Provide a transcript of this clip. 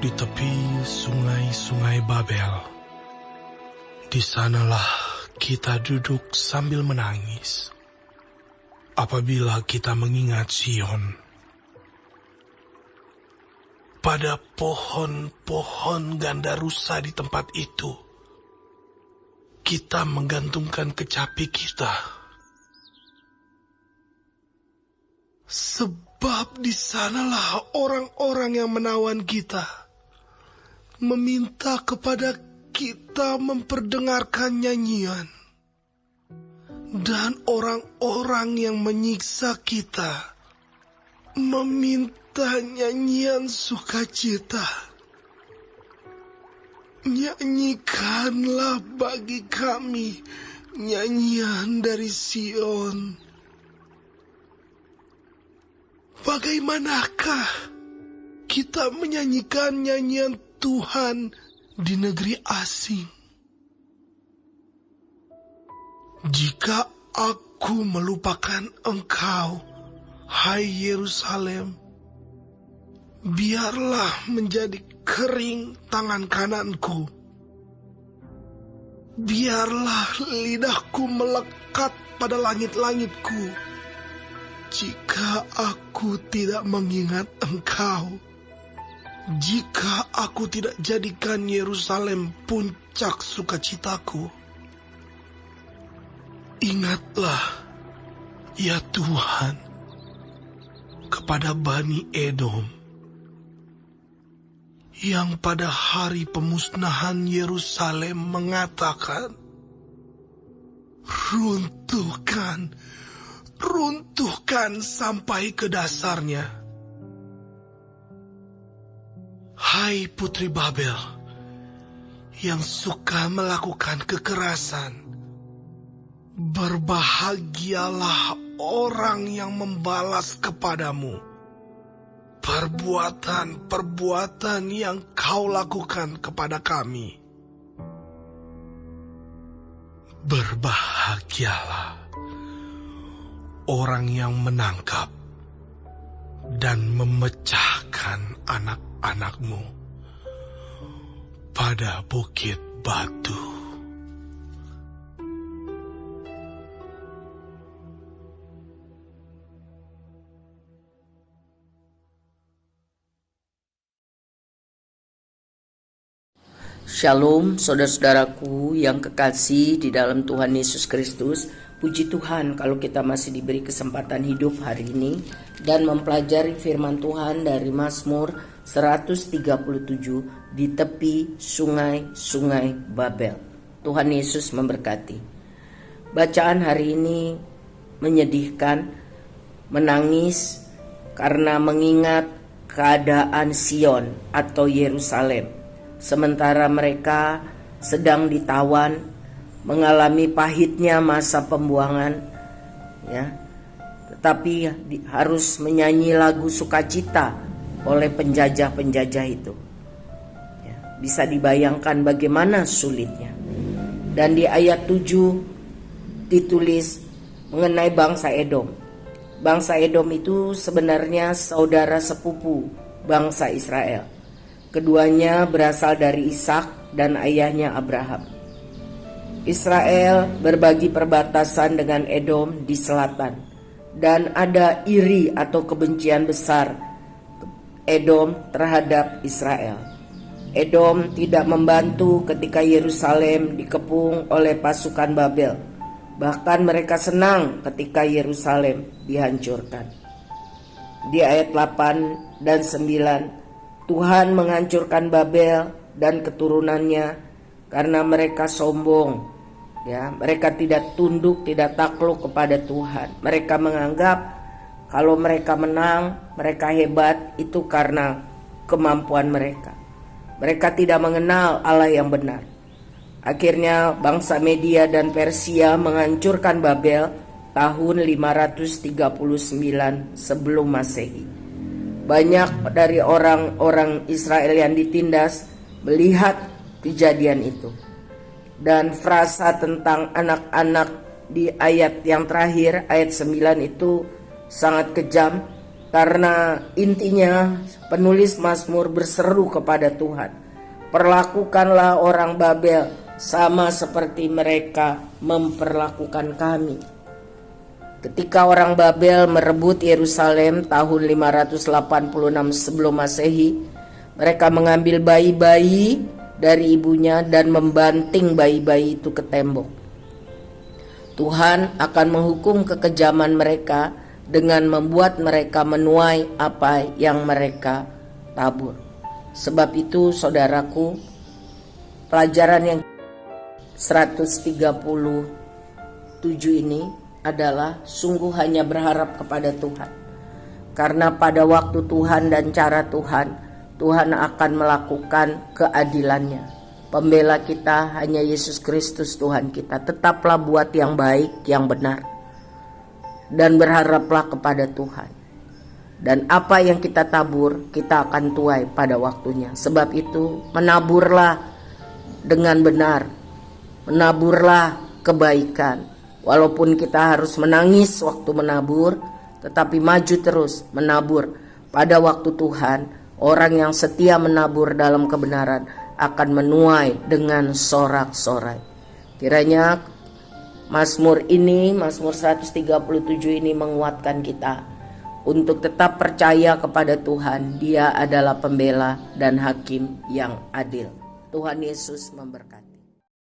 di tepi sungai-sungai Babel. Di sanalah kita duduk sambil menangis apabila kita mengingat Sion. Pada pohon-pohon ganda rusa di tempat itu, kita menggantungkan kecapi kita. Sebab di sanalah orang-orang yang menawan kita meminta kepada kita memperdengarkan nyanyian. Dan orang-orang yang menyiksa kita meminta nyanyian sukacita. Nyanyikanlah bagi kami nyanyian dari Sion. Bagaimanakah kita menyanyikan nyanyian Tuhan di negeri asing? Jika aku melupakan Engkau, hai Yerusalem, biarlah menjadi kering tangan kananku. Biarlah lidahku melekat pada langit-langitku. Jika aku tidak mengingat Engkau, jika aku tidak jadikan Yerusalem puncak sukacitaku, ingatlah, ya Tuhan, kepada Bani Edom, yang pada hari pemusnahan Yerusalem mengatakan, runtuhkan sampai ke dasarnya. Hai putri Babel, yang suka melakukan kekerasan, berbahagialah orang yang membalas kepadamu perbuatan-perbuatan yang kau lakukan kepada kami. Berbahagialah orang yang menangkap dan memecahkan anak-anakmu pada bukit batu. Shalom saudara-saudaraku yang kekasih di dalam Tuhan Yesus Kristus. Puji Tuhan kalau kita masih diberi kesempatan hidup hari ini dan mempelajari firman Tuhan dari Mazmur 137 di tepi sungai-sungai Babel. Tuhan Yesus memberkati. Bacaan hari ini menyedihkan, menangis karena mengingat keadaan Sion atau Yerusalem. Sementara mereka sedang ditawan, mengalami pahitnya masa pembuangan, ya. Tetapi harus menyanyi lagu sukacita oleh penjajah-penjajah itu. Ya, bisa dibayangkan bagaimana sulitnya. Dan di ayat 7 ditulis mengenai bangsa Edom. Bangsa Edom itu sebenarnya saudara sepupu bangsa Israel. Keduanya berasal dari Ishak dan ayahnya Abraham. Israel berbagi perbatasan dengan Edom di selatan, dan ada iri atau kebencian besar Edom terhadap Israel. Edom tidak membantu ketika Yerusalem dikepung oleh pasukan Babel. Bahkan mereka senang ketika Yerusalem dihancurkan. Di ayat 8 dan 9, Tuhan menghancurkan Babel dan keturunannya karena mereka sombong. Ya, mereka tidak tunduk, tidak takluk kepada Tuhan. Mereka menganggap kalau mereka menang, mereka hebat, itu karena kemampuan mereka. Mereka tidak mengenal Allah yang benar. Akhirnya bangsa Media dan Persia menghancurkan Babel tahun 539 sebelum Masehi. Banyak dari orang-orang Israel yang ditindas melihat kejadian itu. Dan frasa tentang anak-anak di ayat yang terakhir, ayat 9 itu sangat kejam. Karena intinya penulis Mazmur berseru kepada Tuhan, perlakukanlah orang Babel sama seperti mereka memperlakukan kami. Ketika orang Babel merebut Yerusalem tahun 586 sebelum Masehi, mereka mengambil bayi-bayi dari ibunya dan membanting bayi-bayi itu ke tembok. Tuhan akan menghukum kekejaman mereka dengan membuat mereka menuai apa yang mereka tabur. Sebab itu saudaraku, pelajaran yang 137 ini adalah sungguh hanya berharap kepada Tuhan. Karena pada waktu Tuhan dan cara Tuhan, Tuhan akan melakukan keadilannya. Pembela kita hanya Yesus Kristus Tuhan kita. Tetaplah buat yang baik, yang benar, dan berharaplah kepada Tuhan. Dan apa yang kita tabur, kita akan tuai pada waktunya. Sebab itu menaburlah dengan benar, menaburlah kebaikan. Walaupun kita harus menangis waktu menabur, tetapi maju terus menabur. Pada waktu Tuhan, orang yang setia menabur dalam kebenaran akan menuai dengan sorak-sorai. Kiranya Mazmur 137 ini menguatkan kita untuk tetap percaya kepada Tuhan. Dia adalah pembela dan hakim yang adil. Tuhan Yesus memberkati.